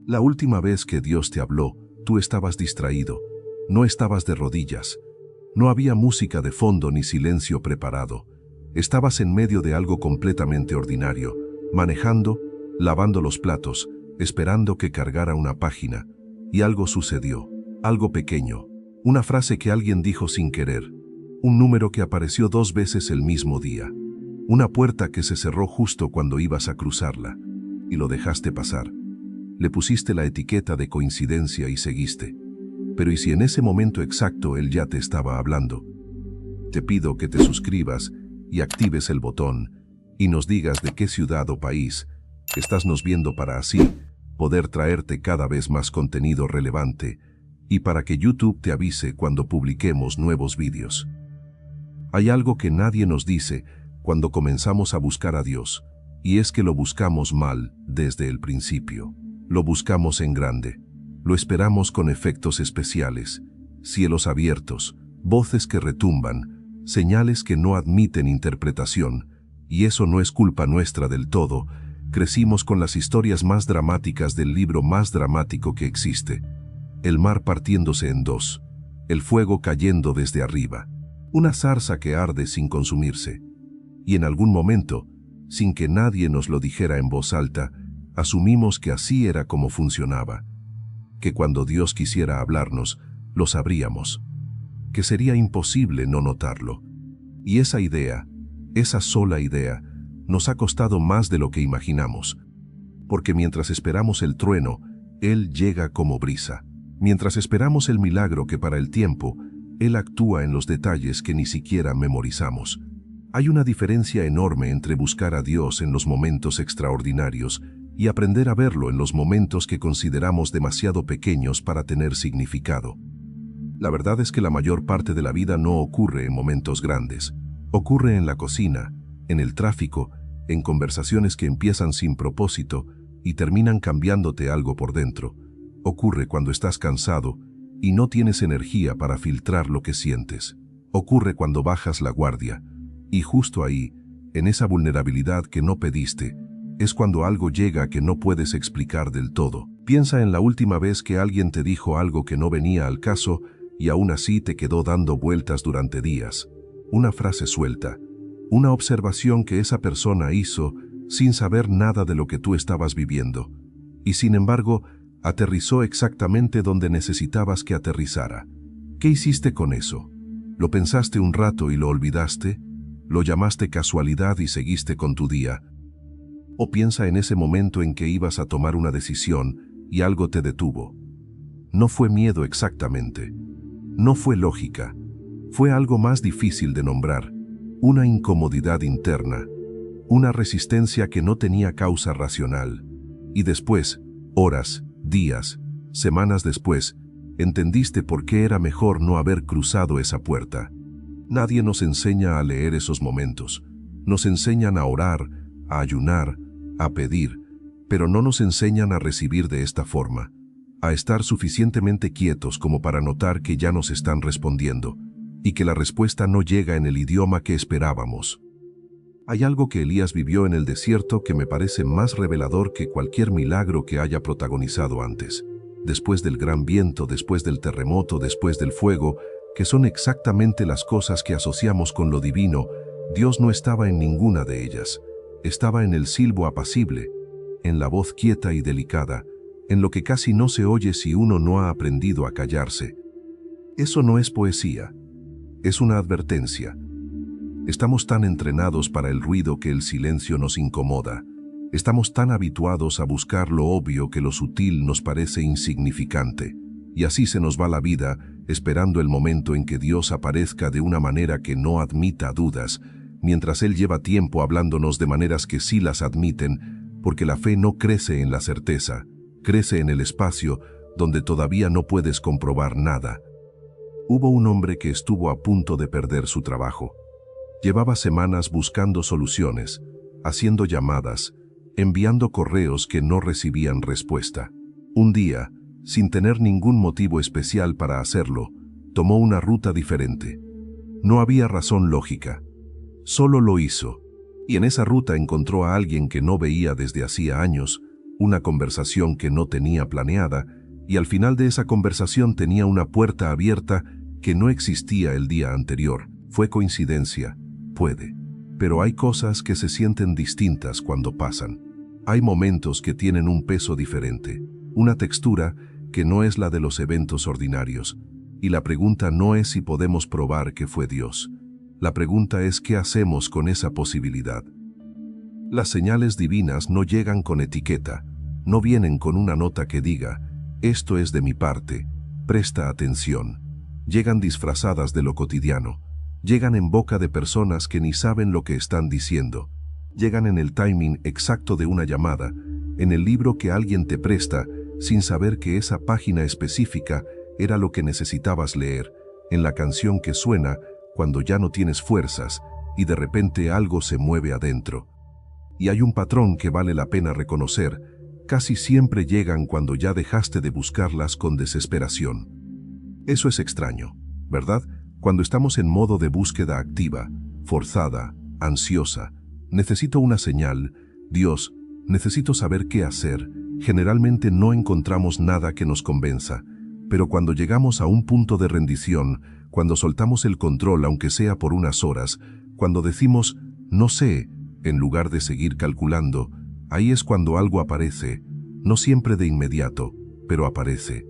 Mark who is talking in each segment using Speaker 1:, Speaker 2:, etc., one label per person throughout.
Speaker 1: La última vez que Dios te habló, tú estabas distraído, no estabas de rodillas, no había música de fondo ni silencio preparado. Estabas en medio de algo completamente ordinario, manejando, lavando los platos, esperando que cargara una página, y algo sucedió, algo pequeño, una frase que alguien dijo sin querer, un número que apareció 2 veces el mismo día, una puerta que se cerró justo cuando ibas a cruzarla, y lo dejaste pasar. Le pusiste la etiqueta de coincidencia y seguiste. Pero ¿y si en ese momento exacto él ya te estaba hablando? Te pido que te suscribas y actives el botón y nos digas de qué ciudad o país estás nos viendo para así poder traerte cada vez más contenido relevante y para que YouTube te avise cuando publiquemos nuevos vídeos. Hay algo que nadie nos dice cuando comenzamos a buscar a Dios, y es que lo buscamos mal desde el principio. Lo buscamos en grande. Lo esperamos con efectos especiales, cielos abiertos, voces que retumban, señales que no admiten interpretación, y eso no es culpa nuestra del todo. Crecimos con las historias más dramáticas del libro más dramático que existe. El mar partiéndose en 2, el fuego cayendo desde arriba, una zarza que arde sin consumirse. Y en algún momento, sin que nadie nos lo dijera en voz alta, asumimos que así era como funcionaba, que cuando Dios quisiera hablarnos, lo sabríamos, que sería imposible no notarlo. Y esa idea, esa sola idea, nos ha costado más de lo que imaginamos, porque mientras esperamos el trueno, Él llega como brisa. Mientras esperamos el milagro que para el tiempo, Él actúa en los detalles que ni siquiera memorizamos. Hay una diferencia enorme entre buscar a Dios en los momentos extraordinarios y aprender a verlo en los momentos que consideramos demasiado pequeños para tener significado. La verdad es que la mayor parte de la vida no ocurre en momentos grandes. Ocurre en la cocina, en el tráfico, en conversaciones que empiezan sin propósito y terminan cambiándote algo por dentro. Ocurre cuando estás cansado y no tienes energía para filtrar lo que sientes. Ocurre cuando bajas la guardia. Y justo ahí, en esa vulnerabilidad que no pediste, es cuando algo llega que no puedes explicar del todo. Piensa en la última vez que alguien te dijo algo que no venía al caso y aún así te quedó dando vueltas durante días. Una frase suelta, una observación que esa persona hizo sin saber nada de lo que tú estabas viviendo. Y sin embargo, aterrizó exactamente donde necesitabas que aterrizara. ¿Qué hiciste con eso? ¿Lo pensaste un rato y lo olvidaste? ¿Lo llamaste casualidad y seguiste con tu día? O piensa en ese momento en que ibas a tomar una decisión y algo te detuvo. No fue miedo exactamente. No fue lógica. Fue algo más difícil de nombrar. Una incomodidad interna. Una resistencia que no tenía causa racional. Y después, horas, días, semanas después, entendiste por qué era mejor no haber cruzado esa puerta. Nadie nos enseña a leer esos momentos. Nos enseñan a orar, a ayunar, a pedir, pero no nos enseñan a recibir de esta forma, a estar suficientemente quietos como para notar que ya nos están respondiendo y que la respuesta no llega en el idioma que esperábamos. Hay algo que Elías vivió en el desierto que me parece más revelador que cualquier milagro que haya protagonizado antes. Después del gran viento, después del terremoto, después del fuego, que son exactamente las cosas que asociamos con lo divino, Dios no estaba en ninguna de ellas. Estaba en el silbo apacible, en la voz quieta y delicada, en lo que casi no se oye si uno no ha aprendido a callarse. Eso no es poesía, es una advertencia. Estamos tan entrenados para el ruido que el silencio nos incomoda. Estamos tan habituados a buscar lo obvio que lo sutil nos parece insignificante. Y así se nos va la vida, esperando el momento en que Dios aparezca de una manera que no admita dudas, mientras Él lleva tiempo hablándonos de maneras que sí las admiten, porque la fe no crece en la certeza, crece en el espacio donde todavía no puedes comprobar nada. Hubo un hombre que estuvo a punto de perder su trabajo. Llevaba semanas buscando soluciones, haciendo llamadas, enviando correos que no recibían respuesta. Un día, sin tener ningún motivo especial para hacerlo, tomó una ruta diferente. No había razón lógica. Solo lo hizo, y en esa ruta encontró a alguien que no veía desde hacía años, una conversación que no tenía planeada, y al final de esa conversación tenía una puerta abierta que no existía el día anterior. ¿Fue coincidencia? Puede. Pero hay cosas que se sienten distintas cuando pasan. Hay momentos que tienen un peso diferente, una textura que no es la de los eventos ordinarios. Y la pregunta no es si podemos probar que fue Dios. La pregunta es qué hacemos con esa posibilidad. Las señales divinas no llegan con etiqueta, no vienen con una nota que diga, esto es de mi parte, presta atención. Llegan disfrazadas de lo cotidiano, llegan en boca de personas que ni saben lo que están diciendo, llegan en el timing exacto de una llamada, en el libro que alguien te presta, sin saber que esa página específica era lo que necesitabas leer, en la canción que suena cuando ya no tienes fuerzas y de repente algo se mueve adentro. Y hay un patrón que vale la pena reconocer, casi siempre llegan cuando ya dejaste de buscarlas con desesperación. Eso es extraño, ¿verdad? Cuando estamos en modo de búsqueda activa, forzada, ansiosa, necesito una señal, Dios, necesito saber qué hacer, generalmente no encontramos nada que nos convenza, pero cuando llegamos a un punto de rendición, cuando soltamos el control aunque sea por unas horas, cuando decimos, no sé, en lugar de seguir calculando, ahí es cuando algo aparece, no siempre de inmediato, pero aparece.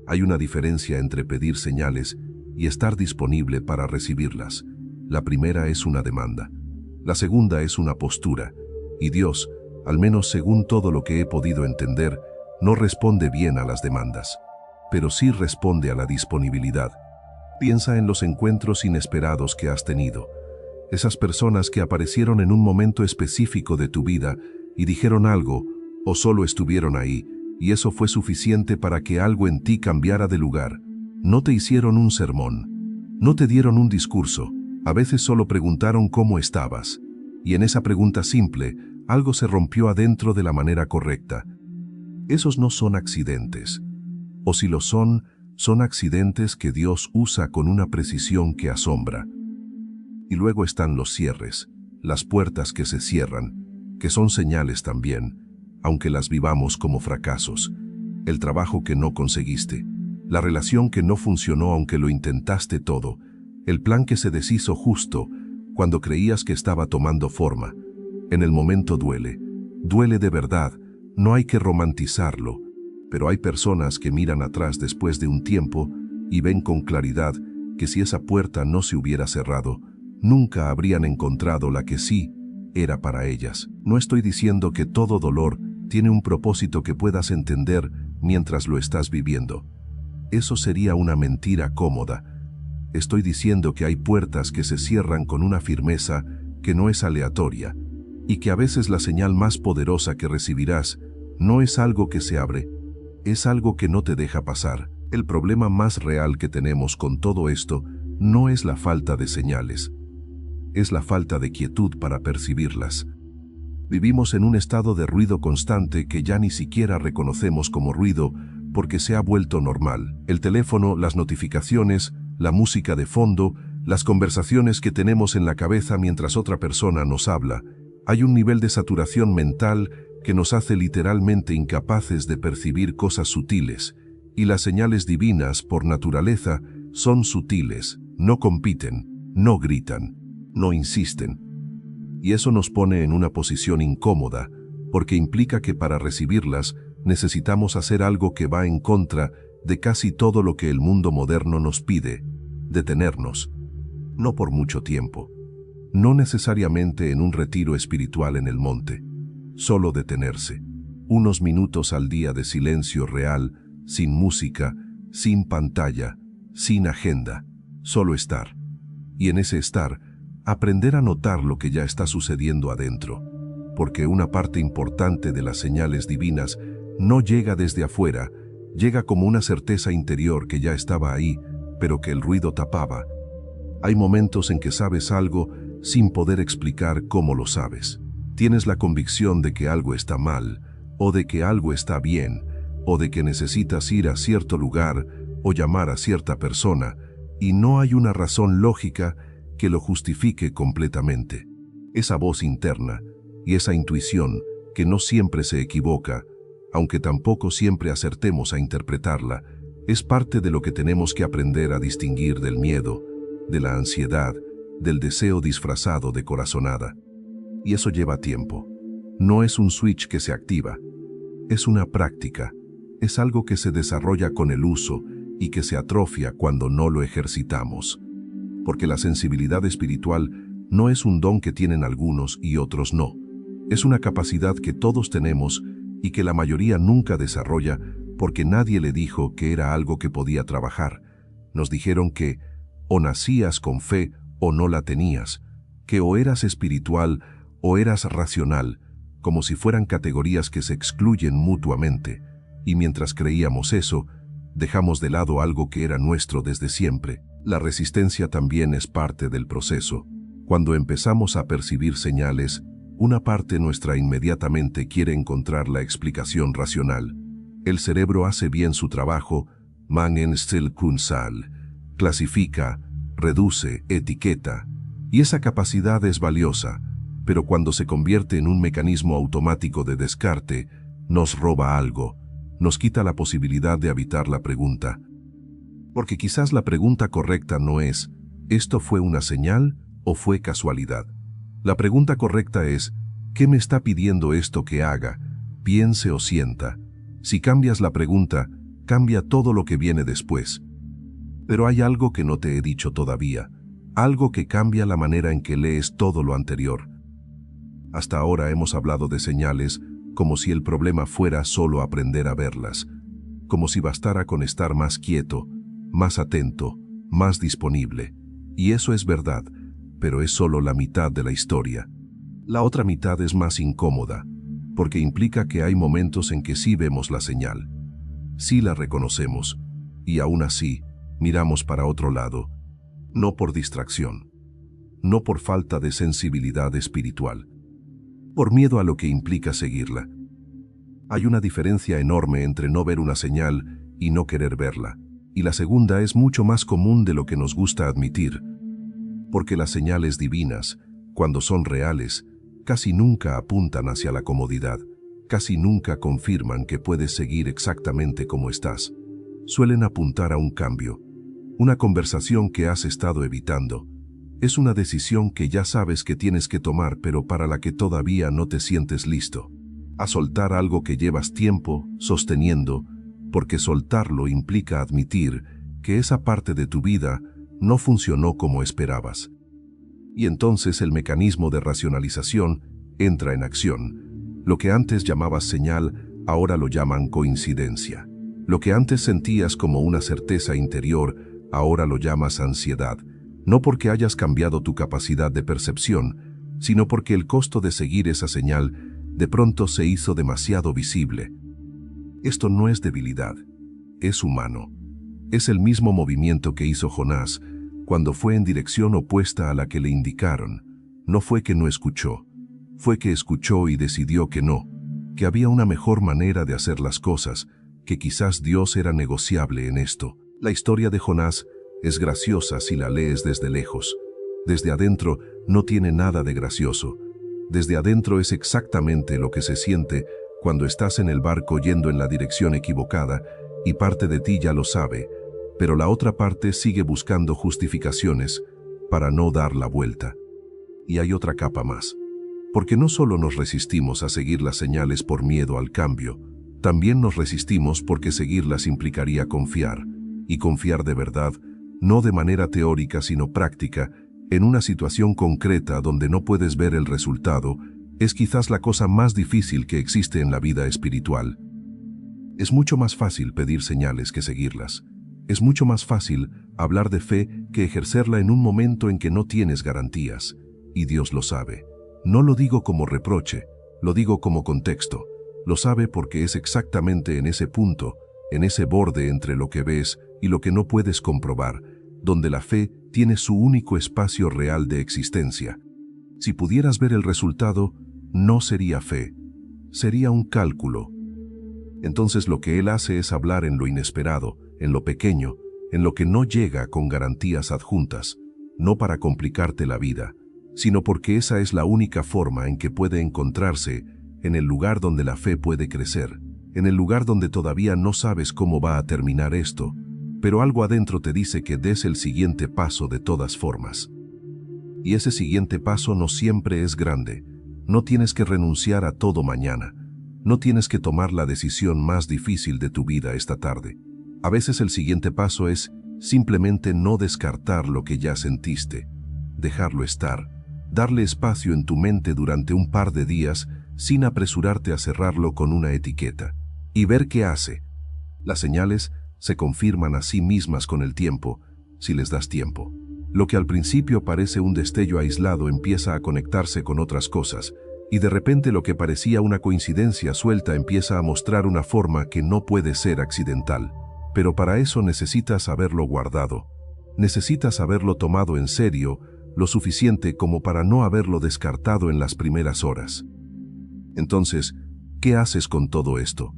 Speaker 1: Hay una diferencia entre pedir señales y estar disponible para recibirlas. La primera es una demanda. La segunda es una postura. Y Dios, al menos según todo lo que he podido entender, no responde bien a las demandas, pero sí responde a la disponibilidad. Piensa en los encuentros inesperados que has tenido. Esas personas que aparecieron en un momento específico de tu vida y dijeron algo, o solo estuvieron ahí, y eso fue suficiente para que algo en ti cambiara de lugar. No te hicieron un sermón, no te dieron un discurso, a veces solo preguntaron cómo estabas, y en esa pregunta simple, algo se rompió adentro de la manera correcta. Esos no son accidentes, o si lo son accidentes que Dios usa con una precisión que asombra. Y luego están los cierres, las puertas que se cierran, que son señales también, aunque las vivamos como fracasos. El trabajo que no conseguiste, la relación que no funcionó aunque lo intentaste todo, el plan que se deshizo justo cuando creías que estaba tomando forma. En el momento duele, duele de verdad, no hay que romantizarlo, pero hay personas que miran atrás después de un tiempo y ven con claridad que si esa puerta no se hubiera cerrado, nunca habrían encontrado la que sí era para ellas. No estoy diciendo que todo dolor tiene un propósito que puedas entender mientras lo estás viviendo. Eso sería una mentira cómoda. Estoy diciendo que hay puertas que se cierran con una firmeza que no es aleatoria, y que a veces la señal más poderosa que recibirás no es algo que se abre, es algo que no te deja pasar. El problema más real que tenemos con todo esto no es la falta de señales, es la falta de quietud para percibirlas. Vivimos en un estado de ruido constante que ya ni siquiera reconocemos como ruido porque se ha vuelto normal. El teléfono, las notificaciones, la música de fondo, las conversaciones que tenemos en la cabeza mientras otra persona nos habla. Hay un nivel de saturación mental que nos hace literalmente incapaces de percibir cosas sutiles, y las señales divinas, por naturaleza, son sutiles, no compiten, no gritan, no insisten. Y eso nos pone en una posición incómoda, porque implica que para recibirlas necesitamos hacer algo que va en contra de casi todo lo que el mundo moderno nos pide, detenernos, no por mucho tiempo, no necesariamente en un retiro espiritual en el monte, solo detenerse, unos minutos al día de silencio real, sin música, sin pantalla, sin agenda, solo estar. Y en ese estar, aprender a notar lo que ya está sucediendo adentro, porque una parte importante de las señales divinas no llega desde afuera, llega como una certeza interior que ya estaba ahí, pero que el ruido tapaba. Hay momentos en que sabes algo sin poder explicar cómo lo sabes. Tienes la convicción de que algo está mal, o de que algo está bien, o de que necesitas ir a cierto lugar o llamar a cierta persona, y no hay una razón lógica que lo justifique completamente. Esa voz interna y esa intuición que no siempre se equivoca, aunque tampoco siempre acertemos a interpretarla, es parte de lo que tenemos que aprender a distinguir del miedo, de la ansiedad, del deseo disfrazado de corazonada. Y eso lleva tiempo. No es un switch que se activa. Es una práctica. Es algo que se desarrolla con el uso y que se atrofia cuando no lo ejercitamos. Porque la sensibilidad espiritual no es un don que tienen algunos y otros no. Es una capacidad que todos tenemos y que la mayoría nunca desarrolla porque nadie le dijo que era algo que podía trabajar. Nos dijeron que o nacías con fe o no la tenías, que o eras espiritual o eras racional, como si fueran categorías que se excluyen mutuamente. Y mientras creíamos eso, dejamos de lado algo que era nuestro desde siempre. La resistencia también es parte del proceso. Cuando empezamos a percibir señales, una parte nuestra inmediatamente quiere encontrar la explicación racional. El cerebro hace bien su trabajo, Mangen Stil Kunsal, clasifica, reduce, etiqueta, y esa capacidad es valiosa, pero cuando se convierte en un mecanismo automático de descarte, nos roba algo, nos quita la posibilidad de habitar la pregunta. Porque quizás la pregunta correcta no es, ¿esto fue una señal o fue casualidad? La pregunta correcta es, ¿qué me está pidiendo esto que haga, piense o sienta? Si cambias la pregunta, cambia todo lo que viene después. Pero hay algo que no te he dicho todavía, algo que cambia la manera en que lees todo lo anterior. Hasta ahora hemos hablado de señales como si el problema fuera solo aprender a verlas, como si bastara con estar más quieto, más atento, más disponible. Y eso es verdad, pero es solo la mitad de la historia. La otra mitad es más incómoda, porque implica que hay momentos en que sí vemos la señal, sí la reconocemos, y aún así miramos para otro lado, no por distracción, no por falta de sensibilidad espiritual, por miedo a lo que implica seguirla. Hay una diferencia enorme entre no ver una señal y no querer verla, y la segunda es mucho más común de lo que nos gusta admitir, porque las señales divinas, cuando son reales, casi nunca apuntan hacia la comodidad, casi nunca confirman que puedes seguir exactamente como estás. Suelen apuntar a un cambio, una conversación que has estado evitando. Es una decisión que ya sabes que tienes que tomar, pero para la que todavía no te sientes listo. A soltar algo que llevas tiempo sosteniendo, porque soltarlo implica admitir que esa parte de tu vida no funcionó como esperabas. Y entonces el mecanismo de racionalización entra en acción. Lo que antes llamabas señal, ahora lo llaman coincidencia. Lo que antes sentías como una certeza interior, ahora lo llamas ansiedad. No porque hayas cambiado tu capacidad de percepción, sino porque el costo de seguir esa señal de pronto se hizo demasiado visible. Esto no es debilidad, es humano. Es el mismo movimiento que hizo Jonás cuando fue en dirección opuesta a la que le indicaron. No fue que no escuchó, fue que escuchó y decidió que no, que había una mejor manera de hacer las cosas, que quizás Dios era negociable en esto. La historia de Jonás es graciosa si la lees desde lejos. Desde adentro no tiene nada de gracioso. Desde adentro es exactamente lo que se siente cuando estás en el barco yendo en la dirección equivocada y parte de ti ya lo sabe, pero la otra parte sigue buscando justificaciones para no dar la vuelta. Y hay otra capa más, porque no solo nos resistimos a seguir las señales por miedo al cambio, también nos resistimos porque seguirlas implicaría confiar, y confiar de verdad, no de manera teórica sino práctica, en una situación concreta donde no puedes ver el resultado, es quizás la cosa más difícil que existe en la vida espiritual. Es mucho más fácil pedir señales que seguirlas. Es mucho más fácil hablar de fe que ejercerla en un momento en que no tienes garantías. Y Dios lo sabe. No lo digo como reproche, lo digo como contexto. Lo sabe porque es exactamente en ese punto, en ese borde entre lo que ves y lo que no puedes comprobar, donde la fe tiene su único espacio real de existencia. Si pudieras ver el resultado, no sería fe, sería un cálculo. Entonces lo que Él hace es hablar en lo inesperado, en lo pequeño, en lo que no llega con garantías adjuntas, no para complicarte la vida, sino porque esa es la única forma en que puede encontrarse en el lugar donde la fe puede crecer, en el lugar donde todavía no sabes cómo va a terminar esto, pero algo adentro te dice que des el siguiente paso de todas formas. Y ese siguiente paso no siempre es grande. No tienes que renunciar a todo mañana. No tienes que tomar la decisión más difícil de tu vida esta tarde. A veces el siguiente paso es simplemente no descartar lo que ya sentiste, dejarlo estar, darle espacio en tu mente durante un par de días sin apresurarte a cerrarlo con una etiqueta, y ver qué hace. Las señales se confirman a sí mismas con el tiempo, si les das tiempo. Lo que al principio parece un destello aislado empieza a conectarse con otras cosas, y de repente lo que parecía una coincidencia suelta empieza a mostrar una forma que no puede ser accidental. Pero para eso necesitas haberlo guardado. Necesitas haberlo tomado en serio, lo suficiente como para no haberlo descartado en las primeras horas. Entonces, ¿qué haces con todo esto?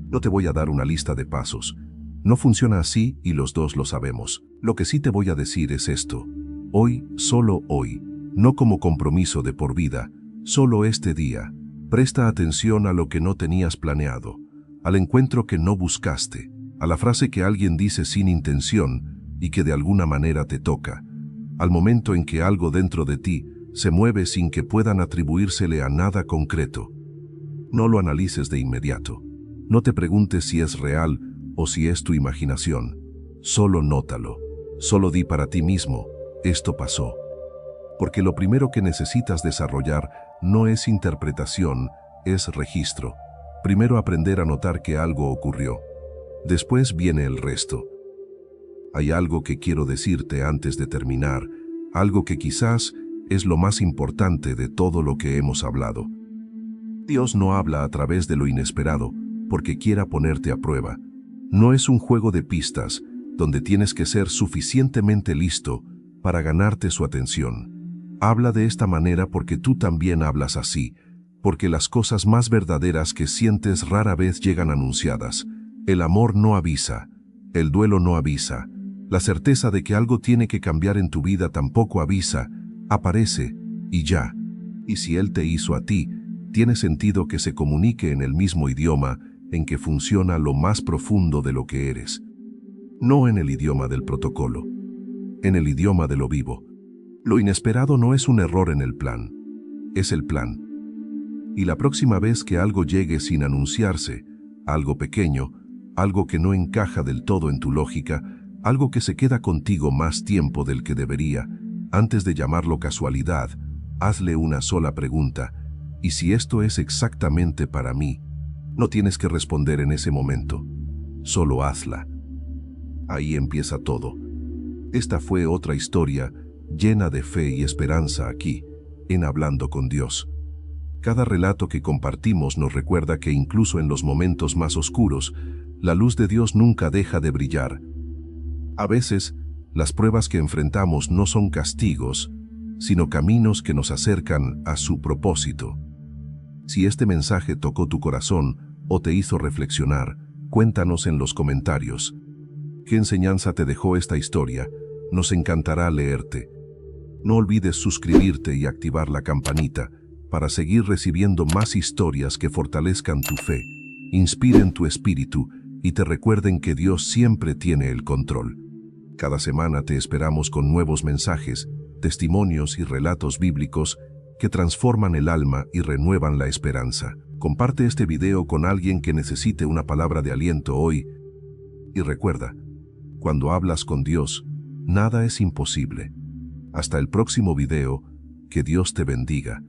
Speaker 1: No te voy a dar una lista de pasos. No funciona así y los dos lo sabemos. Lo que sí te voy a decir es esto. Hoy, solo hoy, no como compromiso de por vida, solo este día, presta atención a lo que no tenías planeado, al encuentro que no buscaste, a la frase que alguien dice sin intención y que de alguna manera te toca, al momento en que algo dentro de ti se mueve sin que puedan atribuírsele a nada concreto. No lo analices de inmediato. No te preguntes si es real o si es tu imaginación. Solo nótalo. Solo di para ti mismo, esto pasó. Porque lo primero que necesitas desarrollar no es interpretación, es registro. Primero aprender a notar que algo ocurrió. Después viene el resto. Hay algo que quiero decirte antes de terminar, algo que quizás es lo más importante de todo lo que hemos hablado. Dios no habla a través de lo inesperado porque quiera ponerte a prueba. No es un juego de pistas donde tienes que ser suficientemente listo para ganarte su atención. Habla de esta manera porque tú también hablas así, porque las cosas más verdaderas que sientes rara vez llegan anunciadas. El amor no avisa, el duelo no avisa, la certeza de que algo tiene que cambiar en tu vida tampoco avisa, aparece y ya. Y si Él te hizo a ti, tiene sentido que se comunique en el mismo idioma en que funciona lo más profundo de lo que eres. No en el idioma del protocolo, en el idioma de lo vivo. Lo inesperado no es un error en el plan, es el plan. Y la próxima vez que algo llegue sin anunciarse, algo pequeño, algo que no encaja del todo en tu lógica, algo que se queda contigo más tiempo del que debería, antes de llamarlo casualidad, hazle una sola pregunta. ¿Y si esto es exactamente para mí? No tienes que responder en ese momento, solo hazla. Ahí empieza todo. Esta fue otra historia llena de fe y esperanza aquí, en Hablando con Dios. Cada relato que compartimos nos recuerda que incluso en los momentos más oscuros, la luz de Dios nunca deja de brillar. A veces, las pruebas que enfrentamos no son castigos, sino caminos que nos acercan a su propósito. Si este mensaje tocó tu corazón o te hizo reflexionar, cuéntanos en los comentarios. ¿Qué enseñanza te dejó esta historia? Nos encantará leerte. No olvides suscribirte y activar la campanita para seguir recibiendo más historias que fortalezcan tu fe, inspiren tu espíritu y te recuerden que Dios siempre tiene el control. Cada semana te esperamos con nuevos mensajes, testimonios y relatos bíblicos que transforman el alma y renuevan la esperanza. Comparte este video con alguien que necesite una palabra de aliento hoy. Y recuerda, cuando hablas con Dios, nada es imposible. Hasta el próximo video, que Dios te bendiga.